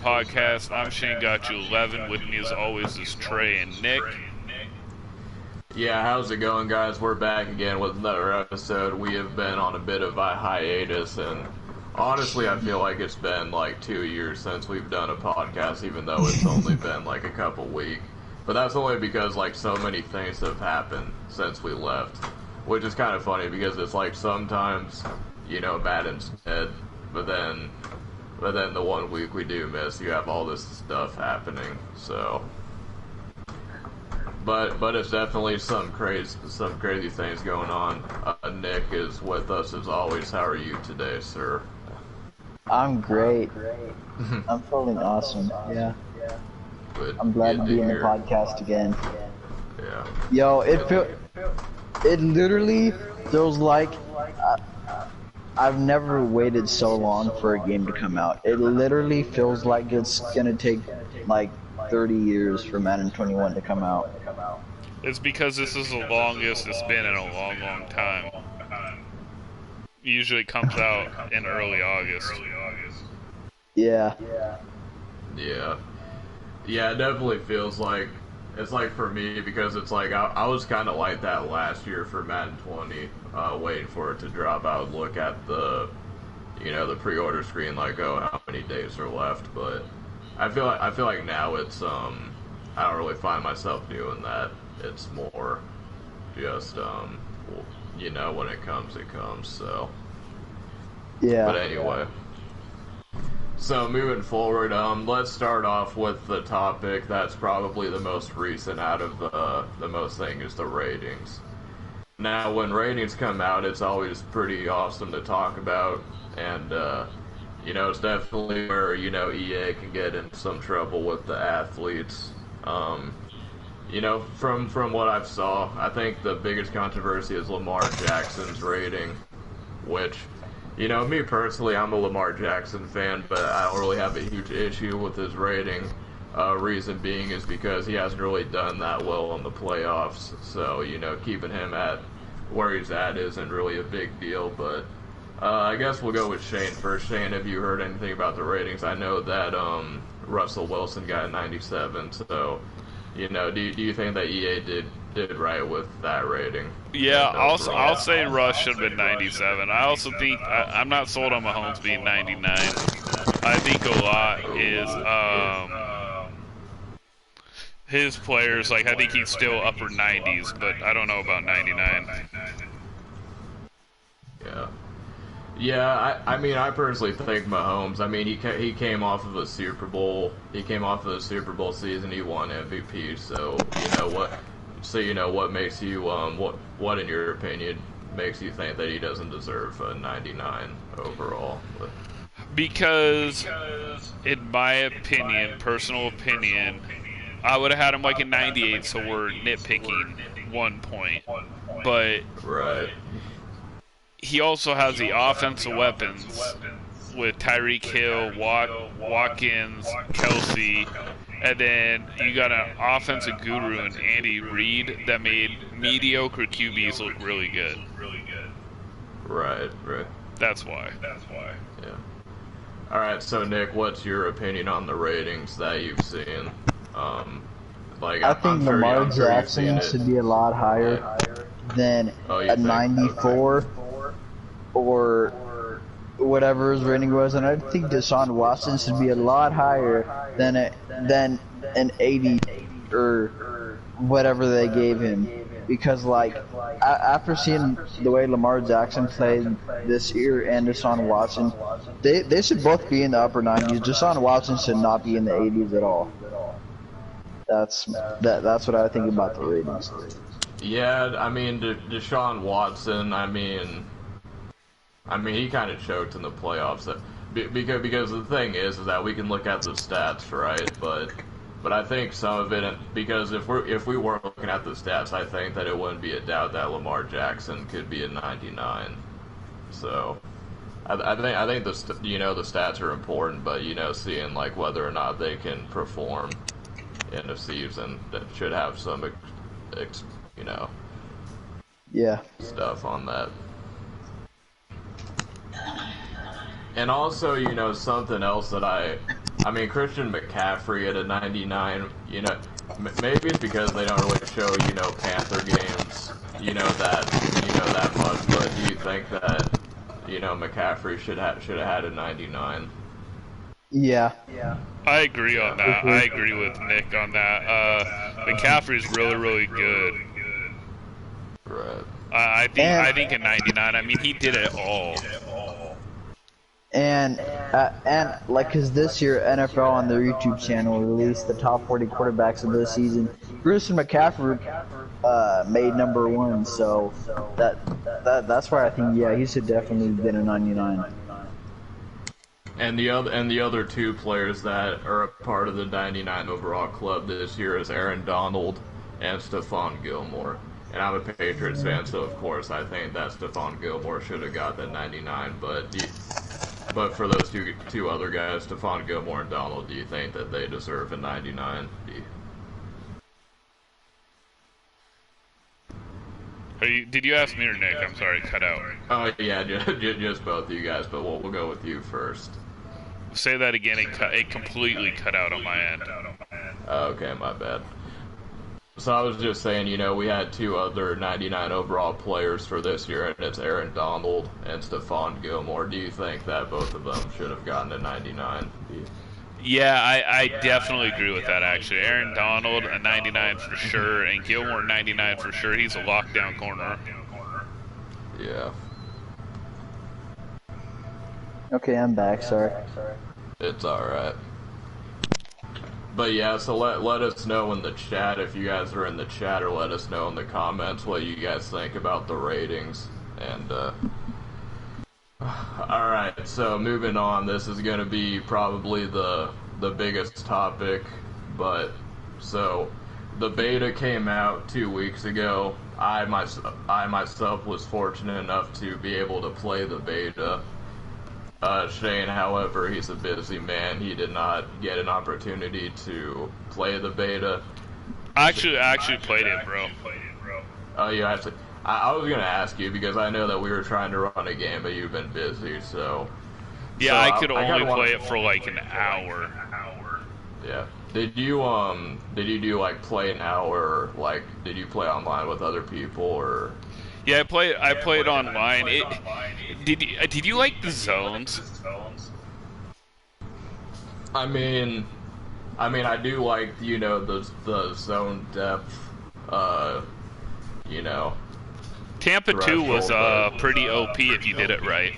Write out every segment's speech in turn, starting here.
Podcast. I'm Shanegotyou11. With me as always is Trey and Nick. Yeah, how's it going, guys? We're back again with another episode. We have been on a bit of a hiatus, and honestly, I feel like it's been like 2 years since we've done a podcast, even though it's only been like a couple weeks. But that's only because like so many things have happened since we left, which is kind of funny because it's like sometimes, Madden's dead, but then the 1 week we do miss, you have all this stuff happening, so... But it's definitely some crazy things going on. Nick is with us as always. How are you today, sir? I'm great. I'm feeling awesome. Yeah. Good. I'm glad to be in the podcast again. Yeah. Yo, it literally feels like I've never waited so long for a game to come out. It literally feels like it's gonna take like 30 years for Madden 21 to come out. It's because this is the longest it's been in a long time. Usually comes out in early August. Yeah. Yeah. Yeah, it definitely feels like, it's like for me, because it's like, I was kind of like that last year for Madden 20, waiting for it to drop. I would look at the, the pre-order screen like, oh, how many days are left, but I feel like now it's, I don't really find myself doing that. It's more just, when it comes, so. Yeah. But anyway. So moving forward, let's start off with the topic that's probably the most recent out of the most thing is the ratings. Now, when ratings come out, it's always pretty awesome to talk about, and, it's definitely where, EA can get in some trouble with the athletes. From what I've saw, I think the biggest controversy is Lamar Jackson's rating, which, me personally, I'm a Lamar Jackson fan, but I don't really have a huge issue with his rating. Reason being is because he hasn't really done that well in the playoffs, so, keeping him at where he's at isn't really a big deal, but I guess we'll go with Shane first. Shane, have you heard anything about the ratings? I know that Russell Wilson got 97, so... do you think that EA did right with that rating? Yeah, I'll say Russ should have been 97. I also think I'm not sold on Mahomes being 99. I think a lot is his players. Like I think he's still upper 90s, but I don't know about 99. Yeah. Yeah, I personally think Mahomes. I mean, he came off of a Super Bowl. He came off of the Super Bowl season. He won MVP. So what makes you what in your opinion makes you think that he doesn't deserve a 99 overall? Because in my opinion, personal opinion, I would have had him like a 98. So we're nitpicking 1 point, but right. He also has the offensive weapons with Tyreek Hill, Watkins, Kelsey, and then you got an offensive guru in Andy Reid that made mediocre QBs look really good. Right. That's why. Yeah. All right. So Nick, what's your opinion on the ratings that you've seen? I think Lamar Jackson should be a lot higher than a 94. Or whatever his rating was, and I think Deshaun Watson should be a lot higher than an 80 or whatever they gave him, because like after seeing the way Lamar Jackson played this year and Deshaun Watson, they should both be in the upper 90s. Deshaun Watson should not be in the 80s at all. That's what I think about the ratings. Yeah, I mean Deshaun Watson. I mean, he kind of choked in the playoffs. Because the thing is that we can look at the stats, right? But I think some of it, because if we weren't looking at the stats, I think that it wouldn't be a doubt that Lamar Jackson could be a 99. So I think the stats are important, but seeing like whether or not they can perform in a season that should have some stuff on that. And also, something else that I I mean, Christian McCaffrey at a 99, you know, maybe it's because they don't really show, you know, Panther games, that much. But do you think that, you know, McCaffrey should have had a 99? Yeah. I agree on that. I agree with Nick on that. McCaffrey's really, really good. Right. I think a 99. I mean, he did it all. And like, cause this year NFL on their YouTube channel released the top 40 quarterbacks of this season. Christian McCaffrey made number 1, so that's why I think he should definitely get a 99. And the other two players that are a part of the 99 overall club this year is Aaron Donald and Stephon Gilmore. And I'm a Patriots fan, so of course I think that Stephon Gilmore should have got the 99. But for those two other guys, Stephon Gilmore and Donald, do you think that they deserve a 99? Did you ask me or Nick? I'm sorry, cut out. Oh yeah, just both of you guys. But we'll go with you first. Say that again. It completely cut out on my end. Okay, my bad. So I was just saying, you know, we had two other 99 overall players for this year, and it's Aaron Donald and Stephon Gilmore. Do you think that both of them should have gotten a 99? Yeah, I definitely agree with that, actually. Aaron Donald, a 99 for sure, and Gilmore, 99 for sure. He's a lockdown corner. Yeah. Okay, I'm back, sorry. It's alright. But yeah, so let us know in the chat, if you guys are in the chat, or let us know in the comments what you guys think about the ratings. And alright, so moving on, this is going to be probably the biggest topic, but so the beta came out 2 weeks ago. I myself was fortunate enough to be able to play the beta. Shane, however, he's a busy man. He did not get an opportunity to play the beta. I actually played it, bro. Oh, you actually... I was going to ask you, because I know that we were trying to run a game, but you've been busy, so... Yeah, I could only play it for like an hour. Yeah. Did you do, like, play now, or, like, did you play online with other people, or... Yeah, I played online. Did you like the zones? I mean, I do like, you know, the zone depth, you know. Tampa 2 was pretty OP if you did it right.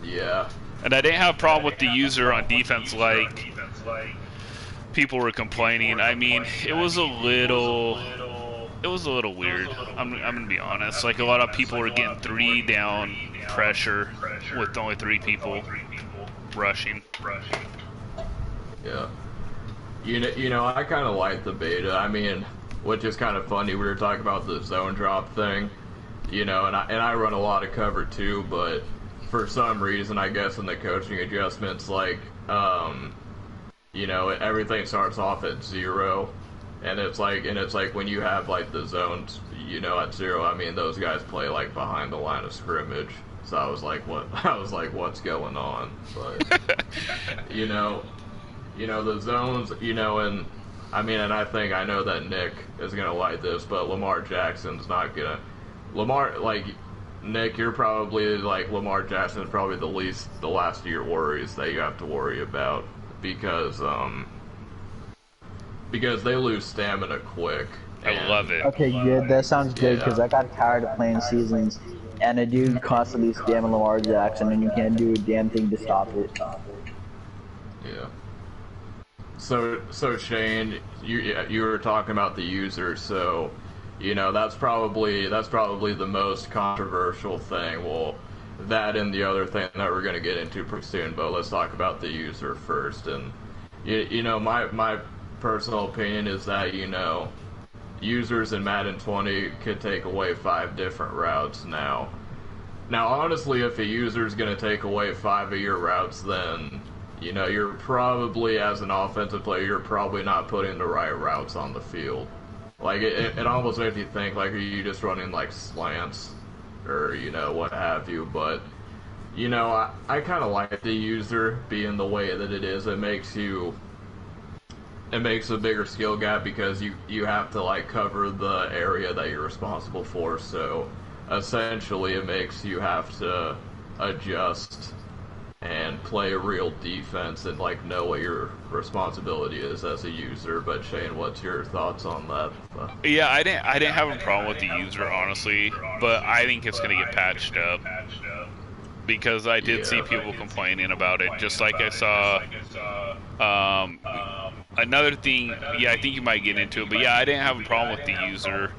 Yeah. And I didn't have a problem with the user on defense like people were complaining. I mean, it was a little weird. I'm gonna be honest. Like, a lot of people were getting 3 down pressure with only 3 people rushing. Yeah. You know, I kind of like the beta. I mean, which is kind of funny. We were talking about the zone drop thing, you know, and I run a lot of cover too, but for some reason, I guess in the coaching adjustments, like, you know, everything starts off at 0. And it's like when you have like the zones, you know, at 0, I mean, those guys play like behind the line of scrimmage. So I was like, what's going on? But you know, the zones, you know, and I mean, and I know that Nick is gonna like this, but Lamar Jackson's not gonna. Like, Nick, you're probably like, Lamar Jackson's probably the last of your worries that you have to worry about, because they lose stamina quick. I love it. Okay, good. That sounds good, because I got tired of playing seasons, and I do constantly spam Lamar Jackson, and you can't do a damn thing to stop it. Yeah. So Shane, you were talking about the users, so, you know, that's probably the most controversial thing. Well, that and the other thing that we're going to get into pretty soon, but let's talk about the user first. And you know, my personal opinion is that, you know, users in Madden 20 could take away 5 different routes now. Now, honestly, if a user is going to take away 5 of your routes, then, you know, you're probably, as an offensive player, you're probably not putting the right routes on the field. Like, it almost makes you think, like, are you just running, like, slants, or, you know, what have you. But, you know, I kind of like the user being the way that it is. It makes a bigger skill gap because you have to like cover the area that you're responsible for. So essentially, it makes you have to adjust and play a real defense and like know what your responsibility is as a user. But Shane, what's your thoughts on that? Yeah, I didn't have a problem with the user, honestly, but I think it's gonna get patched up because I did see people complaining about it. Just like I saw another thing. Yeah, I think you might get into it, but yeah, I didn't have a problem with the user.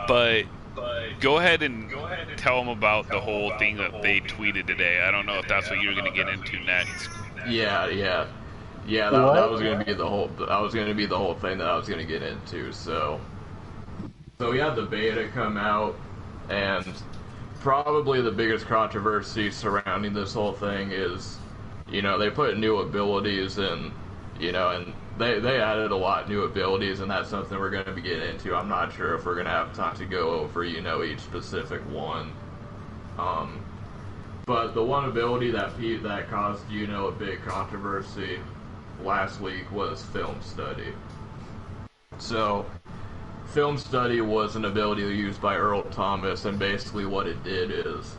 But go ahead and tell them about the whole thing that they tweeted today. I don't know if that's what you're going to get into next. Yeah. That was going to be the whole. That was going to be the whole thing that I was going to get into. So we had the beta come out, and probably the biggest controversy surrounding this whole thing is, you know, they put new abilities in, you know, and they added a lot of new abilities, and that's something we're going to be getting into. I'm not sure if we're going to have time to go over, you know, each specific one. But the one ability that caused, you know, a big controversy last week was Film Study. So, Film Study was an ability used by Earl Thomas, and basically what it did is,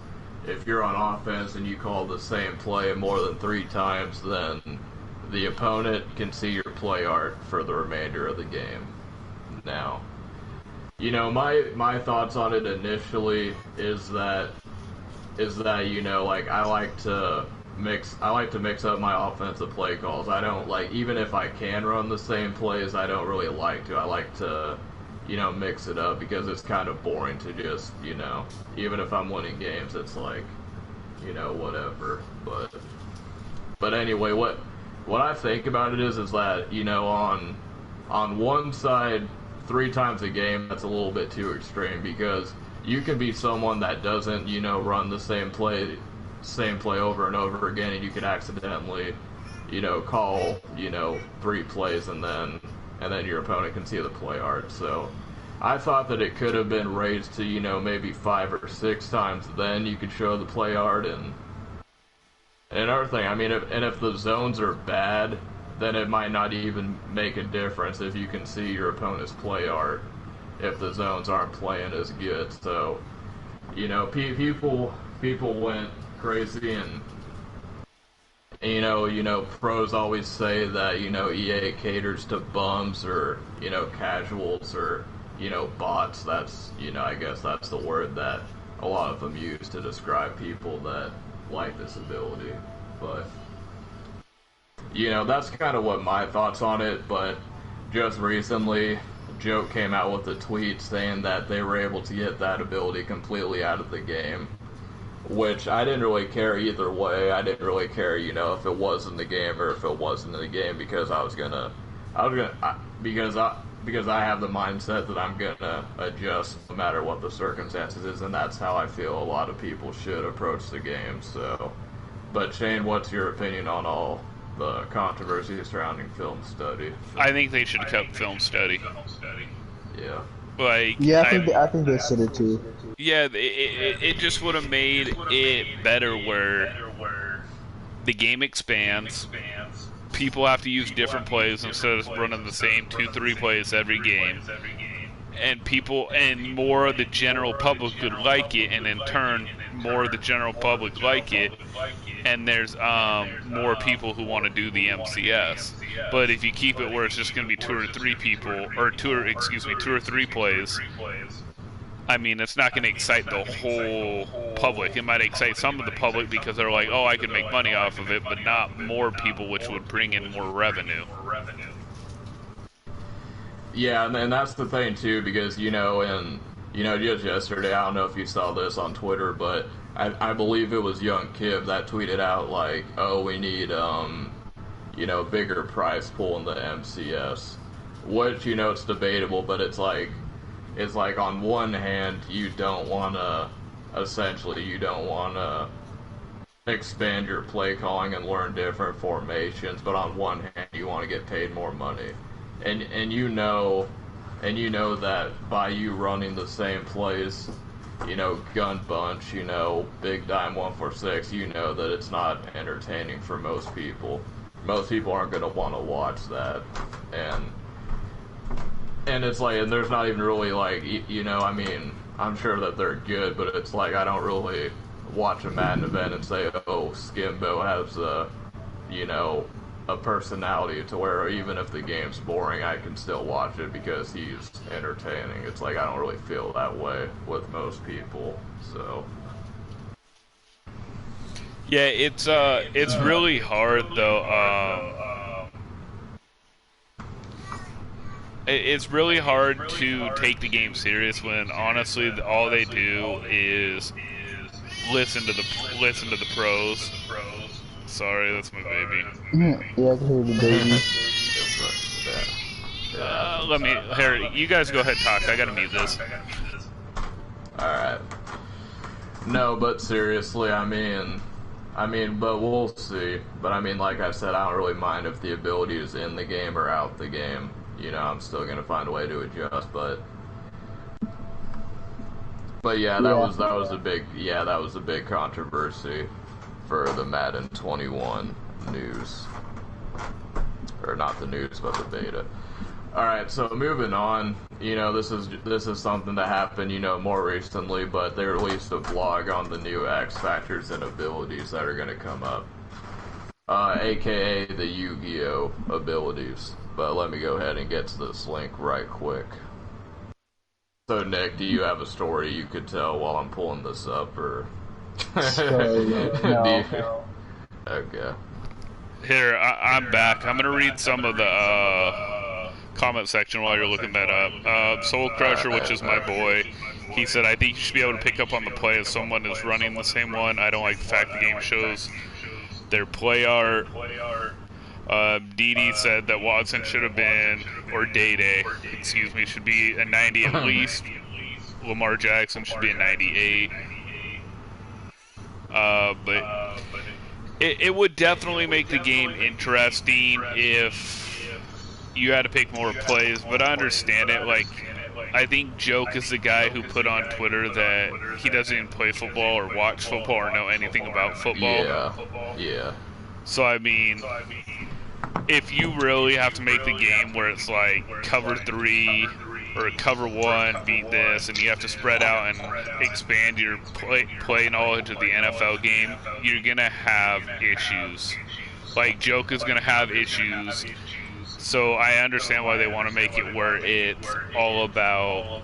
if you're on offense and you call the same play more than 3 times, then the opponent can see your play art for the remainder of the game. Now, you know, my thoughts on it initially is that you know, like I like to mix up my offensive play calls. I don't like, even if I can run the same plays, I don't really like to. I like to, you know, mix it up because it's kind of boring to just, you know, even if I'm winning games, it's like, you know, whatever. But anyway, what I think about it is that, you know, on one side, 3 times a game, that's a little bit too extreme, because you can be someone that doesn't, you know, run the same play over and over again, and you can accidentally, you know, call, you know, 3 plays, and then your opponent can see the play art. So I thought that it could have been raised to, you know, maybe 5 or 6 times, then you could show the play art. And another thing, I mean, if the zones are bad, then it might not even make a difference if you can see your opponent's play art, if the zones aren't playing as good. So, you know, people went crazy, and you know, pros always say that, you know, EA caters to bums, or, you know, casuals, or, you know, bots. That's, you know, I guess that's the word that a lot of them use to describe people that like this ability. But, you know, that's kind of what my thoughts on it. But just recently, Joke came out with a tweet saying that they were able to get that ability completely out of the game, which I didn't really care either way. I didn't really care, you know, if it was in the game or if it wasn't in the game, because because I have the mindset that I'm gonna adjust no matter what the circumstances is, and that's how I feel a lot of people should approach the game. So, but Shane, what's your opinion on all the controversy surrounding Film Study? I think they should have kept Film Study. Yeah. Like, yeah, I think they should have too. Yeah, it just would have made it better where the game expands. People have to use different plays instead of running the same 2-3 plays every game. And people, and more of the general public would like it, and in turn, more of the general public like it, and there's more people who want to do the MCS. But if you keep it where it's just going to be 2 or 3 people, or 2 or 3 plays, I mean, it's not going to excite the whole public. It might excite some of the public because they're like, oh, I can make money off of it, but not more people, which would bring in more revenue. Yeah, and that's the thing, too, because, you know, just yesterday, I don't know if you saw this on Twitter, but I believe it was Young Kib that tweeted out, like, oh, we need, you know, bigger prize pool in the MCS, which, you know, it's debatable, but it's like on one hand, you don't want to expand your play calling and learn different formations, but on one hand, you want to get paid more money. And you know that by you running the same plays you know, gun bunch, you know, big dime 146, you know that it's not entertaining for most people. Most people aren't going to want to watch that. And it's like, and there's not even really like, you know, I mean, I'm sure that they're good, but it's like, I don't really watch a Madden event and say, oh, Skimbo has you know, a personality to where even if the game's boring, I can still watch it because he's entertaining. It's like I don't really feel that way with most people. So yeah, it's really hard though. It's really hard to take the game serious when honestly all they do is listen to the pros. Sorry, that's my baby. Yeah, I can hear the baby. Here, you guys go ahead and talk. I gotta mute this. Alright. No, but seriously, I mean, but we'll see. But I mean, like I said, I don't really mind if the ability is in the game or out the game. You know, I'm still gonna find a way to adjust, but yeah, that was a big controversy for the Madden 21 news. Or not the news, but the beta. Alright, so moving on, you know, this is something that happened, you know, more recently, but they released a vlog on the new X Factors and abilities that are going to come up. AKA the Yu-Gi-Oh! Abilities. But let me go ahead and get to this link right quick. So, Nick, do you have a story you could tell while I'm pulling this up, or... No. Okay. Here, I'm back. I'm gonna read some of the comment section while you're looking that up. Soul Crusher, which is my boy, he said, I think you should be able to pick up on the play if someone is running the same one. I don't like the fact the game shows their play art. Dee said that Watson should have been, or Day, excuse me, should be a 90 at least. Lamar Jackson should be a 98. But it would definitely make the game interesting if you had to pick more plays, but I understand it. Like, I think Joke is the guy who put on Twitter that he doesn't even play football or watch football or know anything about football. Yeah. So, I mean, if you really have to make the game where it's like cover 3 or cover 1, beat this, and you have to spread out and expand your play knowledge of the NFL game, you're going to have issues. Like, Joke is going to have issues. So I understand why they want to make it where it's all about,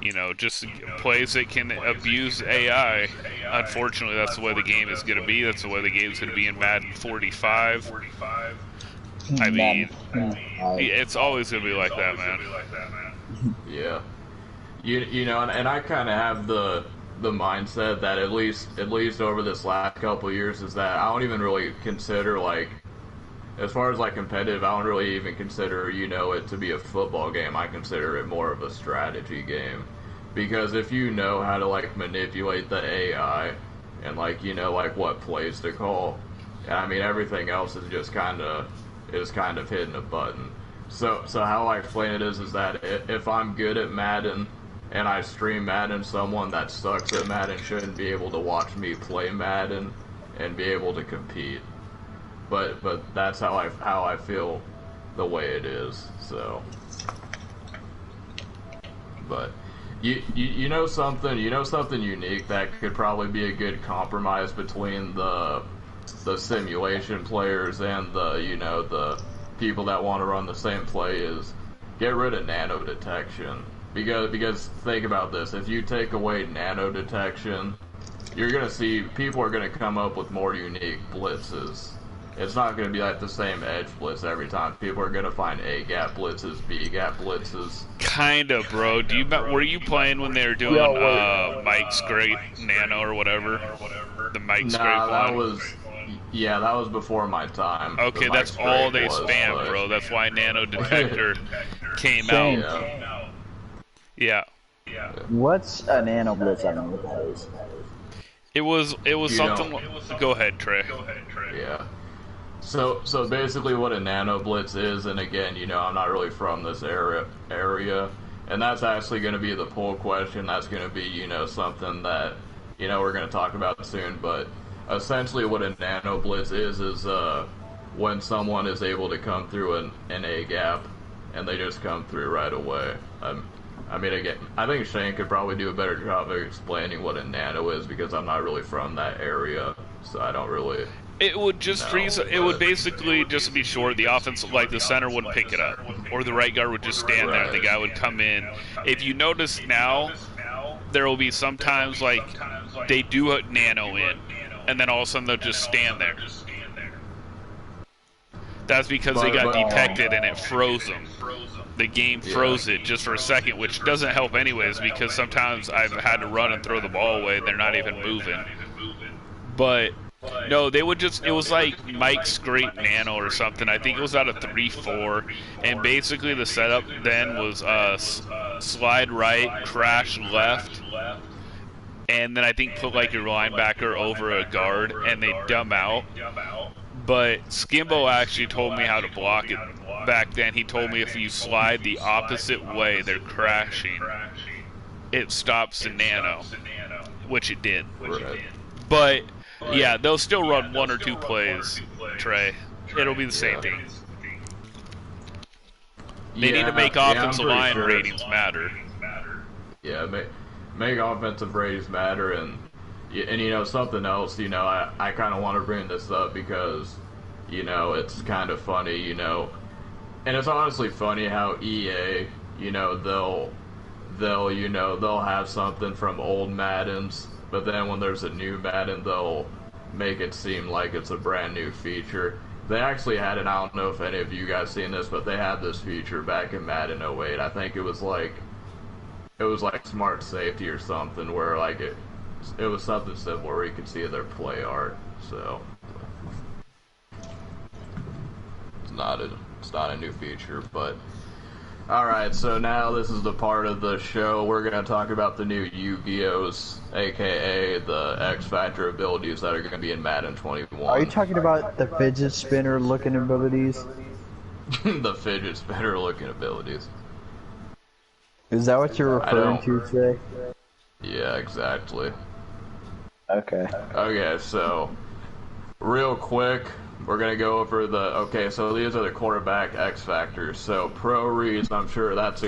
you know, just plays that can abuse AI. Unfortunately, that's the way the game is going to be. That's the way the game is going to be in Madden 45. I mean, it's always going to be like that, man. Yeah. You know, and I kind of have the mindset that at least over this last couple of years is that I don't even really consider, like, as far as like competitive, I don't really even consider, you know, it to be a football game. I consider it more of a strategy game, because if you know how to like manipulate the AI and like, you know, like what plays to call, I mean, everything else is just kind of hitting a button. So how I explain it is that if I'm good at Madden and I stream Madden, someone that sucks at Madden shouldn't be able to watch me play Madden and be able to compete. But that's how I feel the way it is. So, but you know something unique that could probably be a good compromise between the simulation players and the people that want to run the same play is get rid of nano detection. Because think about this, if you take away nano detection, you're gonna see people are gonna come up with more unique blitzes. It's not going to be like the same edge blitz every time. People are going to find A-gap blitzes, B-gap blitzes. Kinda, bro. Were you playing when they were doing Mike Scrape Nano or whatever? The Mike Scrape one? That was before my time. Okay, that's all they spam, bro. That's why Nano Detector came out. Yeah. What's a Nano Blitz? I don't know what that is. It was something... Go ahead, Trey. Yeah. So basically what a nano blitz is, and again, you know, I'm not really from this area, And that's actually going to be the poll question. That's going to be, you know, something that, you know, we're going to talk about soon. But essentially what a nano blitz is when someone is able to come through an A gap and they just come through right away. I mean, again, I think Shane could probably do a better job of explaining what a nano is because I'm not really from that area, so I don't really... It would just freeze. It would basically, just to be short, the offense, like the center wouldn't pick it up, or the right guard would just stand there. The guy would come in. If you notice now, there will be sometimes like they do a nano in, and then all of a sudden they'll just stand there. That's because they got detected and it froze them. The game froze it just for a second, which doesn't help anyways because sometimes I've had to run and throw the ball away. They're not even moving. But no, they would just, it was like Mike's Great Nano or something. I think it was out of 3-4. And basically the setup then was slide right, crash left, and then I think put like your linebacker over a guard and they dumb out. But Skimbo actually told me how to block it back then. He told me if you slide the opposite way, they're crashing, it stops the nano, which it did. But yeah, they'll still run one or two plays, Trey. It'll be the same thing. They need to make offensive line ratings matter. Yeah, make offensive ratings matter, and you know, something else, you know, I kind of want to bring this up because, you know, it's kind of funny, you know, and it's honestly funny how EA, you know, they'll have something from old Maddens, but then when there's a new Madden, they'll make it seem like it's a brand new feature. They actually had it, I don't know if any of you guys seen this, but they had this feature back in Madden 08. I think it was like smart safety or something where like it was something simple where you could see their play art. So it's not a new feature, but alright, so now this is the part of the show we're going to talk about the new Yu-Gi-Ohs, aka the X Factor abilities that are going to be in Madden 21. Are you talking about the fidget spinner looking abilities? The fidget spinner looking abilities. Is that what you're referring to today? Yeah, exactly. Okay. Okay, so real quick, we're going to go over so these are the quarterback X factors. So pro reads, I'm sure that's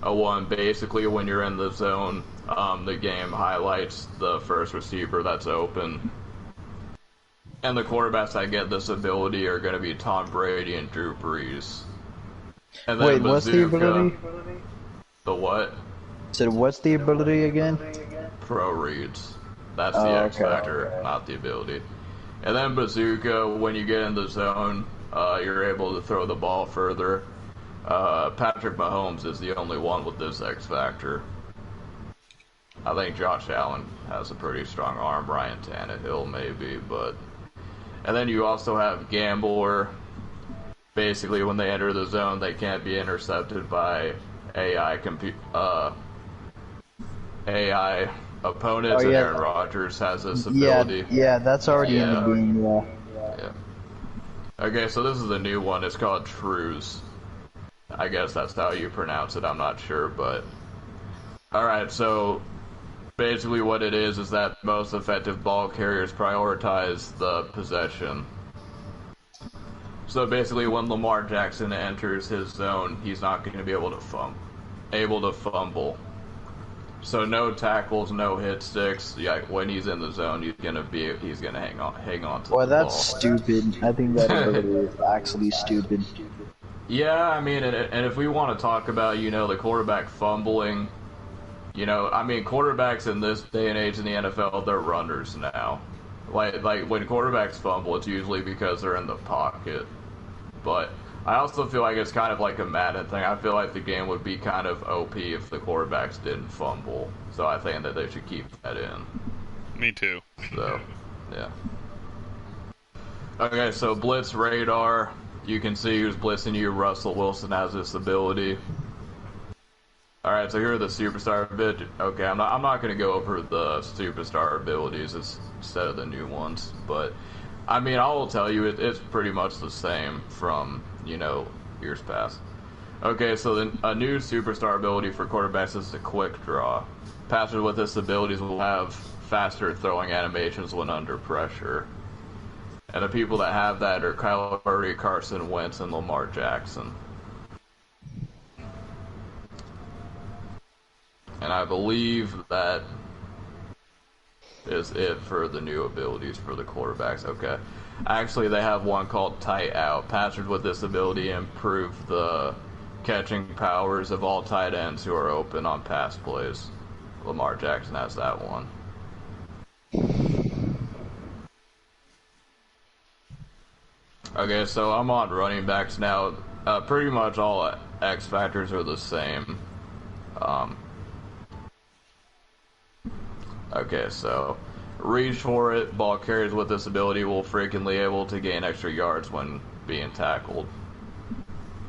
a one. Basically, when you're in the zone, the game highlights the first receiver that's open. And the quarterbacks that get this ability are going to be Tom Brady and Drew Brees. And then wait, what's the ability? The what? So what's the ability again? Pro reads. That's the X factor, not the ability. And then Bazooka, when you get in the zone, you're able to throw the ball further. Patrick Mahomes is the only one with this X factor. I think Josh Allen has a pretty strong arm. Ryan Tannehill maybe, but... And then you also have Gambler. Basically, when they enter the zone, they can't be intercepted by AI opponents, and Aaron Rodgers has this ability. Yeah, that's already in the game, yeah. Okay, so this is a new one. It's called Trues. I guess that's how you pronounce it. I'm not sure, but... Alright, so... Basically what it is that most effective ball carriers prioritize the possession. So basically when Lamar Jackson enters his zone, he's not going to be able to fumble. So no tackles, no hit sticks. Yeah, when he's in the zone, he's gonna hang on to the ball. Well, that's stupid. I think that ability is actually stupid. Yeah, I mean, and if we want to talk about, you know, the quarterback fumbling, you know, I mean, quarterbacks in this day and age in the NFL, they're runners now. Like when quarterbacks fumble, it's usually because they're in the pocket. But I also feel like it's kind of like a Madden thing. I feel like the game would be kind of OP if the quarterbacks didn't fumble. So I think that they should keep that in. Me too. So, yeah. Okay, so Blitz Radar. You can see who's blitzing you. Russell Wilson has this ability. Alright, so here are the superstar abilities. Okay, I'm not going to go over the superstar abilities instead of the new ones. But, I mean, I will tell you, it's pretty much the same from, you know, years past. Okay, so a new superstar ability for quarterbacks is the quick draw. Passers with this abilities will have faster throwing animations when under pressure. And the people that have that are Kyler Murray, Carson Wentz, and Lamar Jackson. And I believe that is it for the new abilities for the quarterbacks. Okay. Actually, they have one called Tight Out. Passers with this ability improve the catching powers of all tight ends who are open on pass plays. Lamar Jackson has that one. Okay, so I'm on running backs now. Pretty much all X factors are the same. Okay, so reach for it. Ball carriers with this ability will frequently able to gain extra yards when being tackled.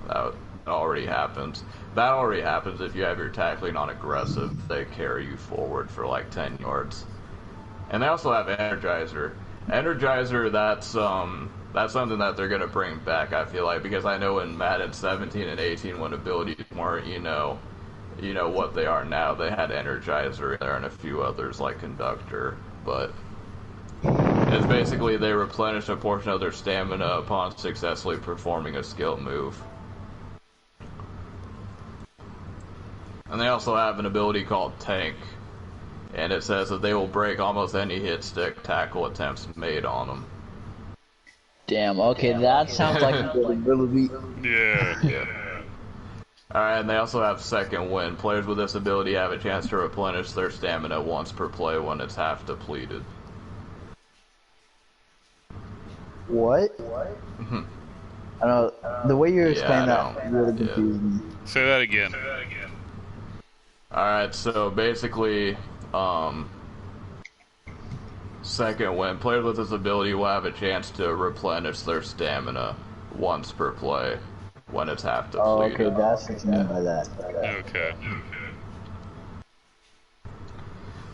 That already happens. That already happens if you have your tackling on aggressive. They carry you forward for like 10 yards. And they also have Energizer. Energizer, that's something that they're going to bring back, I feel like, because I know in Madden 17 and 18 when abilities weren't, you know what they are now, they had Energizer in there and a few others like Conductor, but it's basically they replenish a portion of their stamina upon successfully performing a skill move. And they also have an ability called Tank, and it says that they will break almost any hit stick tackle attempts made on them. Damn, okay, that sounds like a good ability. Yeah. Alright, and they also have Second Wind. Players with this ability have a chance to replenish their stamina once per play when it's half depleted. What? I don't know, the way you explain that really confused me. Say that again. Alright, so basically, Second Wind. Players with this ability will have a chance to replenish their stamina once per play when it's half depleted. Oh, okay, that's what you mean by that. Okay.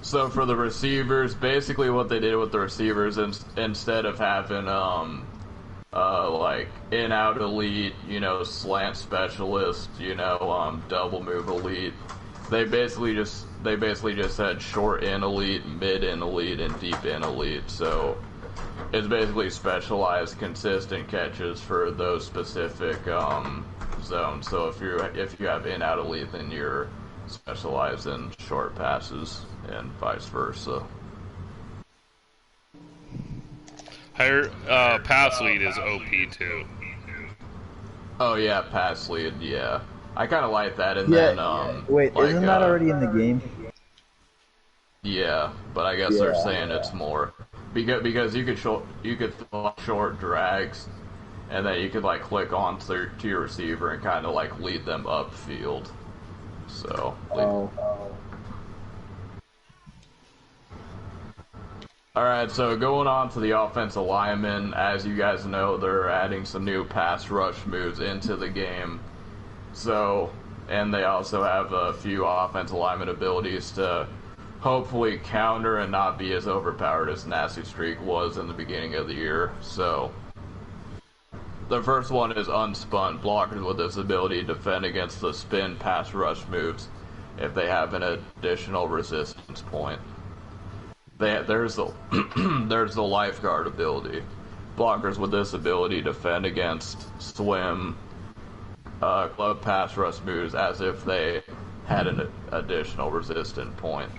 So for the receivers, basically what they did with the receivers, instead of having like in-out elite, slant specialist, double move elite, they basically just said short in elite, mid in elite, and deep in elite. So it's basically specialized, consistent catches for those specific zones. So if you have in-out elite, then you're specialized in short passes, and vice versa. Higher pass lead is OP too. Oh yeah, pass lead. Yeah, I kind of like that. And then wait, isn't that already in the game? Yeah, but I guess they're saying it's more because you could throw short drags, and then you could like click on to your receiver and kind of like lead them upfield. So. Alright, so going on to the offensive linemen, as you guys know, they're adding some new pass rush moves into the game. So, and they also have a few offensive lineman abilities to hopefully counter and not be as overpowered as Nasty Streak was in the beginning of the year. So, the first one is Unspun. Blockers with this ability defend against the spin pass rush moves if they have an additional resistance point. There's the lifeguard ability. Blockers with this ability defend against swim, club pass rush moves as if they had an additional resistant point.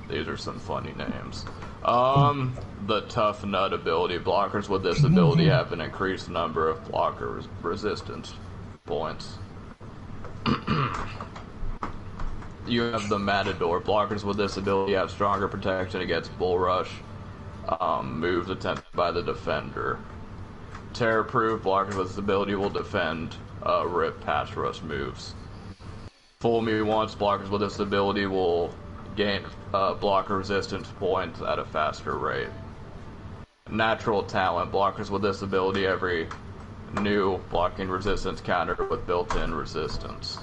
These are some funny names. The tough nut ability. Blockers with this ability have an increased number of blocker resistance points. You have the Matador. Blockers with this ability have stronger protection against bull rush moves attempted by the defender. Terror Proof. Blockers with this ability will defend rip pass rush moves. Fool Me Once. Blockers with this ability will gain blocker resistance points at a faster rate. Natural Talent. Blockers with this ability every new blocking resistance counter with built-in resistance.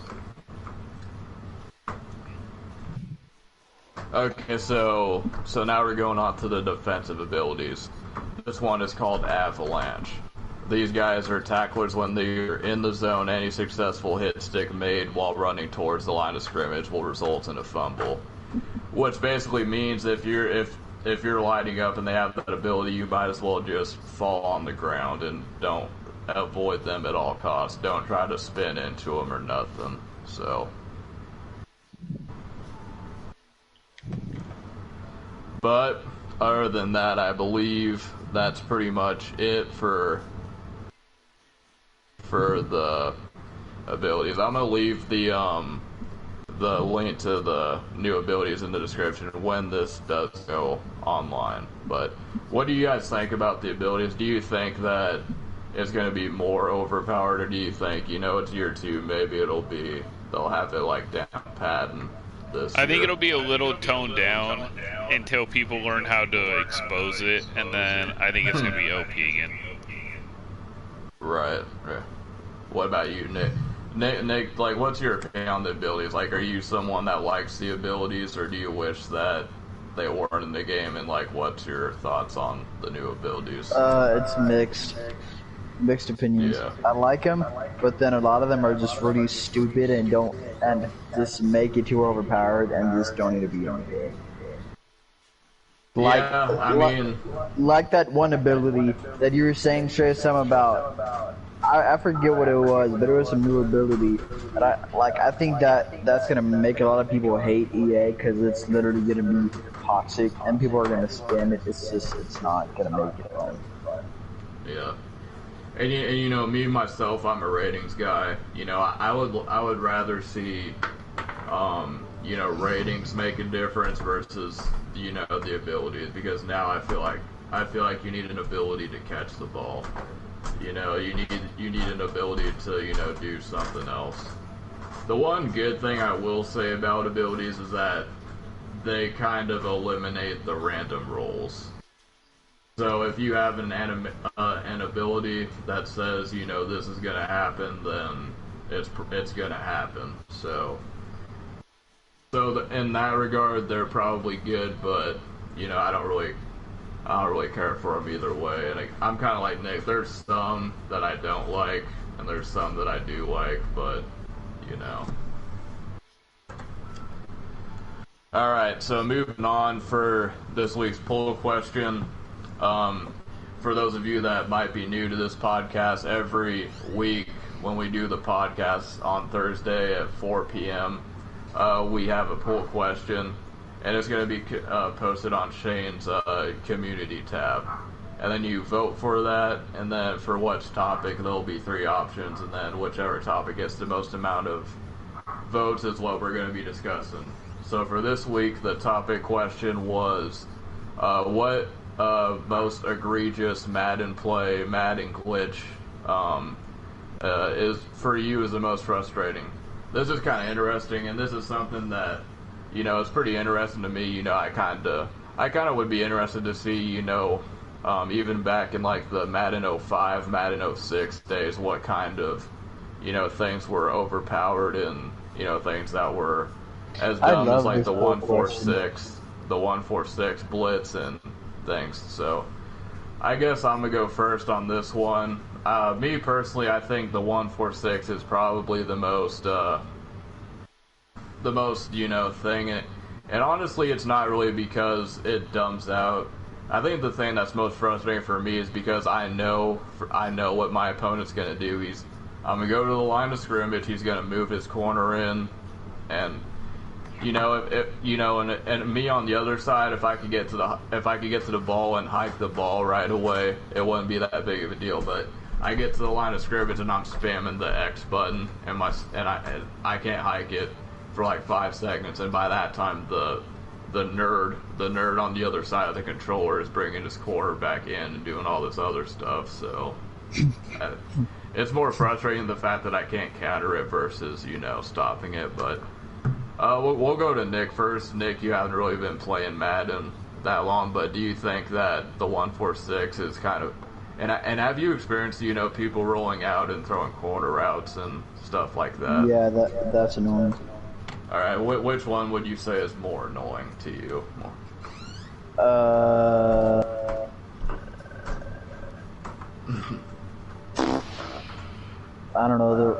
Okay, so now we're going on to the defensive abilities. This one is called Avalanche. these guys are tacklers when they're in the zone. Any successful hit stick made while running towards the line of scrimmage will result in a fumble. Which basically means if you're lining up and they have that ability, you might as well just fall on the ground and don't avoid them at all costs. Don't try to spin into them or nothing. So, but other than that, I believe that's pretty much it for the abilities. I'm gonna leave the link to the new abilities in the description when this does go online. But what do you guys think about the abilities? Do you think that it's going to be more overpowered, or do you think, it's year 2, maybe they'll have it like down pat and this I think it'll be a little toned down until people learn how to expose it, and then I think it's going to be OP again. Right. What about you, Nick? Nick, like, what's your opinion on the abilities? Like, are you someone that likes the abilities, or do you wish that they weren't in the game? And, like, what's your thoughts on the new abilities? It's mixed opinions. Yeah. I like them, but then a lot of them are just really stupid and just make it too overpowered and just don't need to be on the game. Like that one ability that you were saying, Trey, something about. I forget what it was, but it was some new ability. And I think that's gonna make a lot of people hate EA because it's literally gonna be toxic and people are gonna spam it. It's not gonna make it fun. Yeah. And me myself, I'm a ratings guy. I would rather see ratings make a difference versus the abilities, because now I feel like you need an ability to catch the ball. You need an ability to do something else. The one good thing I will say about abilities is that they kind of eliminate the random rolls. So if you have an ability that says this is gonna happen, then it's gonna happen. So in that regard, they're probably good, but I don't really care for them either way. And I'm kind of like Nick. There's some that I don't like, and there's some that I do like, but All right, so moving on for this week's poll question. For those of you that might be new to this podcast, every week when we do the podcast on Thursday at 4 p.m., we have a poll question, and it's going to be posted on Shane's community tab. And then you vote for that, and then for which topic, there'll be 3 options, and then whichever topic gets the most amount of votes is what we're going to be discussing. So for this week, the topic question was, what most egregious Madden play, Madden glitch is for you is the most frustrating? This is kind of interesting, and this is something that it's pretty interesting to me. I kind of would be interested to see even back in like the Madden 05, Madden 06 days, what kind of things were overpowered and things that were as dumb as like the 146 Blitz and things. So I guess I'm gonna go first on this one. Me personally, I think the 146 is probably the most thing. And honestly, it's not really because it dumbs out. I think the thing that's most frustrating for me is because I know what my opponent's gonna do. I'm gonna go to the line of scrimmage. He's gonna move his corner in, and and me on the other side, if I could get to the ball and hike the ball right away, it wouldn't be that big of a deal. But I get to the line of scrimmage and I'm spamming the X button, and I can't hike it for like 5 seconds, and by that time the nerd on the other side of the controller is bringing his quarterback in and doing all this other stuff. So it's more frustrating the fact that I can't counter it versus stopping it. But we'll go to Nick first. Nick, you haven't really been playing Madden that long, but do you think that the 146 is kind of and have you experienced people rolling out and throwing corner routes and stuff like that? Yeah, that's annoying. All right, which one would you say is more annoying to you? I don't know, the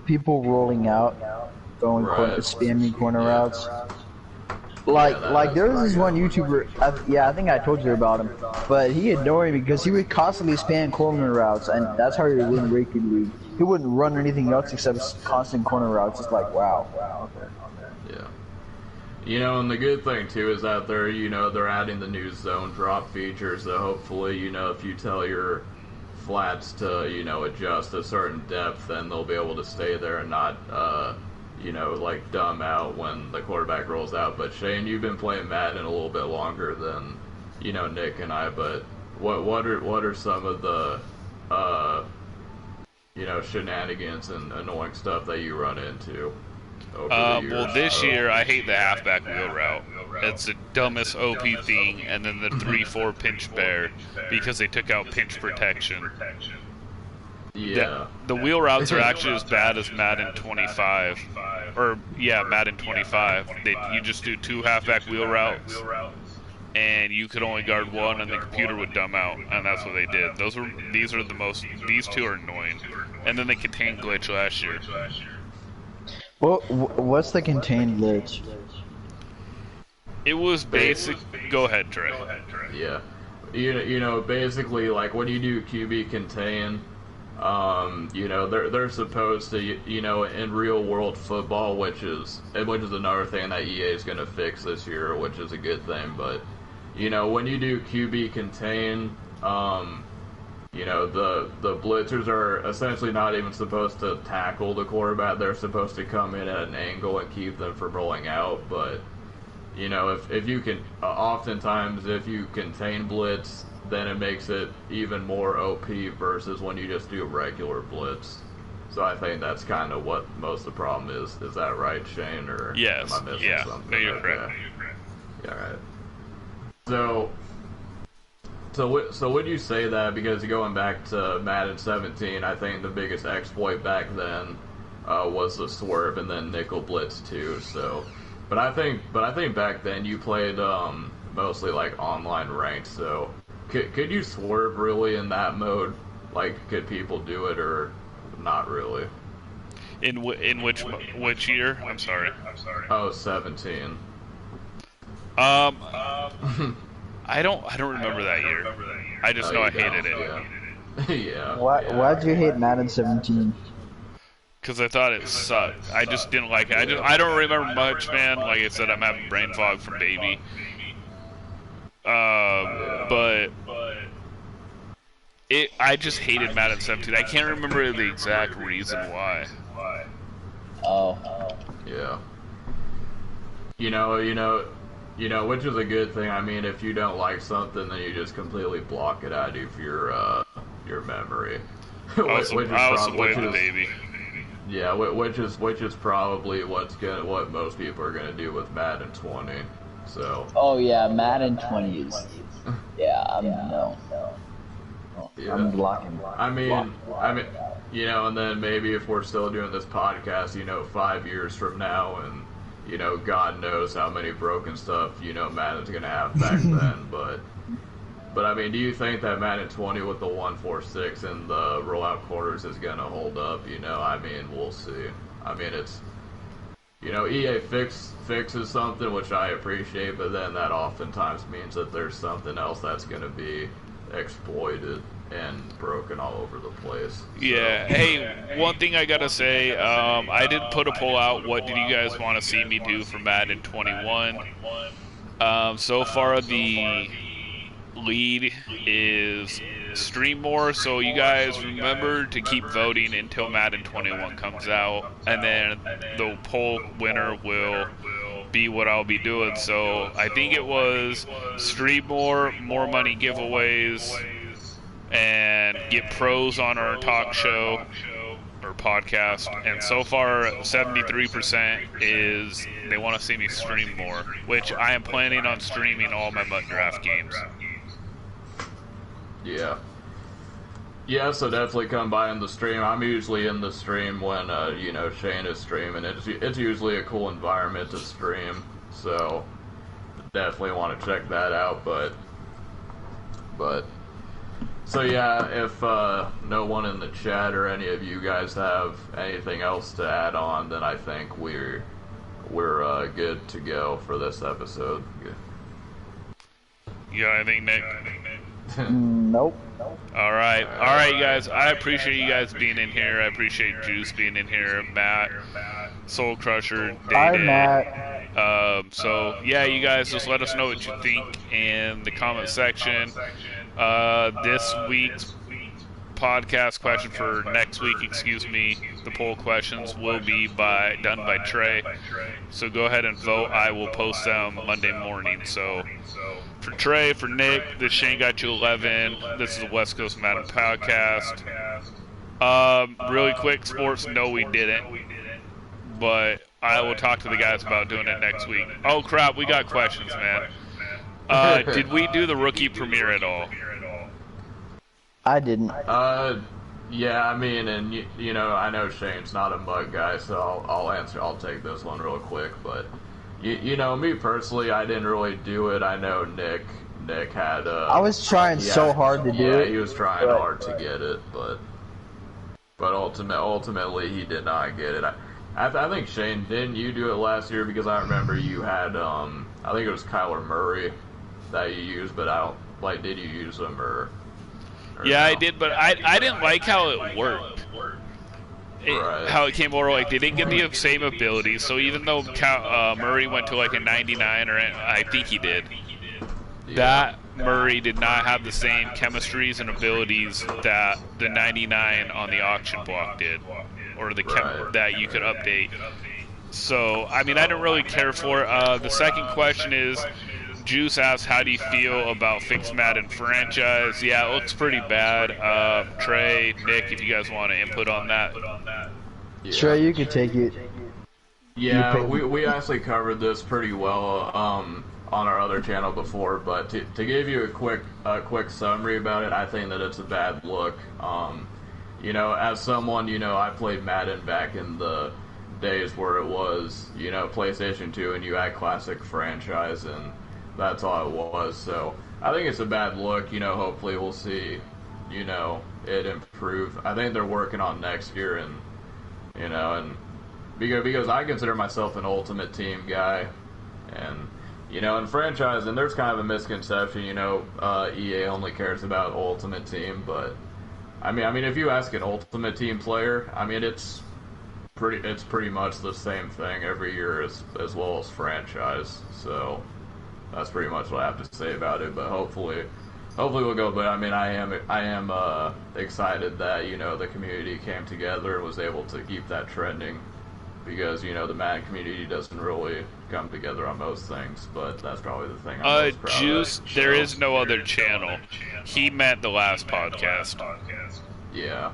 people rolling out, going spamming corner routes. Like there was this one YouTuber, I think I told you about him, but he annoyed me because he would constantly spam corner routes, and that's how he would win Rookie League. He wouldn't run anything else except constant corner routes. It's like, wow. Yeah. You know, and the good thing too is that they're adding the new zone drop feature, so hopefully, if you tell your flats to, adjust a certain depth, then they'll be able to stay there and not, like dumb out when the quarterback rolls out. But Shane, you've been playing Madden a little bit longer than, Nick and I, but what are some of the, shenanigans and annoying stuff that you run into over the years? Well, this year I hate the halfback wheel route. It's the dumbest OP thing, and then the 3-4 pinch bear because they took out pinch protection. Yeah. The wheel routes are actually as bad as Madden 25. Madden 25. You just do 2 halfback wheel routes, and you could only guard one, and the computer would dumb out, and that's what they did. These two are annoying. And then the contained glitch last year. Well, what's the contained glitch? It was basic. Go ahead, Trey. Yeah. Basically, like when you do QB contain, they're supposed to, in real world football, which is another thing that EA is going to fix this year, which is a good thing. But, when you do QB contain, the blitzers are essentially not even supposed to tackle the quarterback. They're supposed to come in at an angle and keep them from rolling out. But, if you can, oftentimes if you contain blitz, then it makes it even more OP versus when you just do regular blitz. So I think that's kind of what most of the problem is. Is that right, Shane? Or yes. Am I missing something? No, you're correct. Yeah, right. So would you say that, because going back to Madden 17, I think the biggest exploit back then was the swerve and then nickel blitz too. So, but I think back then you played mostly like online ranked. So could you swerve really in that mode? Like, could people do it or not really? In which year? I'm sorry. Oh, 17. I don't remember that year. I just know I hated it. Yeah. Why'd you hate Madden 17? Because I thought it sucked. I just didn't like it. I don't remember much, man. Like I said, I'm having brain fog from baby. But I just hated Madden 17. I can't remember the exact reason why. Oh. Yeah. Which is a good thing. I mean, if you don't like something, then you just completely block it out of your memory. I was the baby. Yeah, which is probably what most people are gonna do with Madden 20. So. Oh yeah, Madden 20 is. Yeah, no. Yeah. I'm blocking. I mean, and then maybe if we're still doing this podcast, 5 years from now, and God knows how many broken stuff Madden's gonna have back then. But I mean, do you think that Madden 20 with the 1-4-6 and the rollout quarters is gonna hold up? I mean, we'll see. I mean, it's EA fixes something, which I appreciate, but then that oftentimes means that there's something else that's gonna be exploited and broken all over the place. So. Yeah. Hey, one thing I gotta say, I did put a poll out. What did you guys want to see me do for Madden 21? So far the lead is stream more, so you guys remember to keep voting until Madden 21 comes out, and then the poll winner will be what I'll be doing. So I think it was stream more money giveaways, and get pros on our talk show or podcast. And so far 73% is they want to see me stream more, which I am planning on streaming all my MUT draft games. Yeah, so definitely come by in the stream. I'm usually in the stream when Shane is streaming. It's usually a cool environment to stream, so definitely want to check that out. But So yeah, if no one in the chat or any of you guys have anything else to add on, then I think we're good to go for this episode. Yeah, I think Nick. Nope. All right, you guys. I appreciate you guys being in here. I appreciate Juice being in here. Matt, Soul Crusher, Day. Hi, Matt. So yeah, you guys just let us know what you think in the comment section. This week's podcast question for next week, the poll questions will be done by Trey. So go ahead and vote. I will post them Monday morning. So for Trey, for Nick, this is Shanegotyou11. This is the West Coast Madden Podcast. Really quick, sports, no we didn't. But I will talk to the guys about doing it next week. Oh crap, we got questions, man. Did we do the rookie premiere at all? I didn't. Yeah, I mean, and you know, I know Shane's not a mug guy, so I'll take this one real quick. But you know, me personally, I didn't really do it. I know Nick had. I was trying so hard to do it. Yeah, he was trying hard to get it, but ultimately he did not get it. I think Shane, didn't you do it last year? Because I remember you had I think it was Kyler Murray that you used, but I don't did you use him or yeah, no? I did, but I didn't like how it worked. Right. How it came over, they didn't get the same abilities. So even though Murray went to a 99, or I think he did, that Murray did not have the same chemistries and abilities that the 99 on the auction block did, or that you could update. So I mean, I didn't really care for it. The second question is, Juice asks, how do you feel about Fixed Madden franchise? Yeah, it looks pretty bad. Trey, Nick, if you guys want to input on that. Yeah. Trey, you can take it. Yeah, we actually covered this pretty well on our other channel before, but to give you a quick summary about it, I think that it's a bad look. You know, as someone, you know, I played Madden back in the days where it was, you know, PlayStation 2 and you had classic franchise, and that's all it was. So I think it's a bad look. You know, hopefully we'll see, you know, it improve. I think they're working on next year, and you know, and because I consider myself an Ultimate Team guy, and you know, in franchise, and there's kind of a misconception, you know, EA only cares about Ultimate Team, but I mean, if you ask an Ultimate Team player, I mean, it's pretty much the same thing every year as well as franchise. So that's pretty much what I have to say about it. But hopefully we'll go. But I mean, I am excited that, you know, the community came together and was able to keep that trending, because, you know, the Madden community doesn't really come together on most things. But that's probably the thing I'm most proud Juice, of. there is no other channel. He meant the last podcast. Yeah.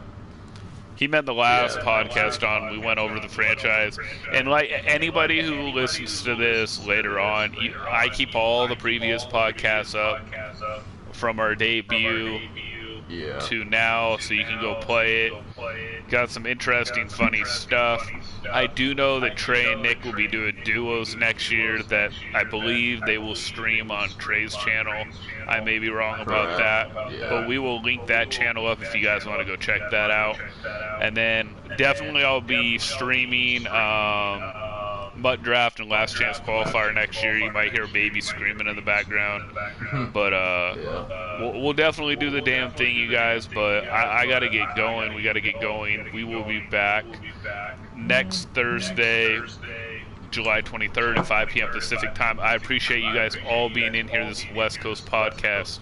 He meant the last podcast we went over the franchise. And like anybody who listens to this later on, I keep all the previous podcasts up from our debut to now, so you can go play it. Got some interesting, funny stuff. I do know that Trey and Nick will be doing duos next year that I believe they will stream on Trey's channel. I may be wrong about that, but we will link that channel up if you guys want to go check that out. And then definitely I'll be streaming Mutt Draft and Last Chance Qualifier next year. You might hear a baby screaming in the background, but we'll definitely do the damn thing, you guys. But I gotta get going. We gotta get going. We will be back next Thursday, July 23rd at 5 p.m. Pacific time. I appreciate you guys all being in here. This is West Coast Podcast.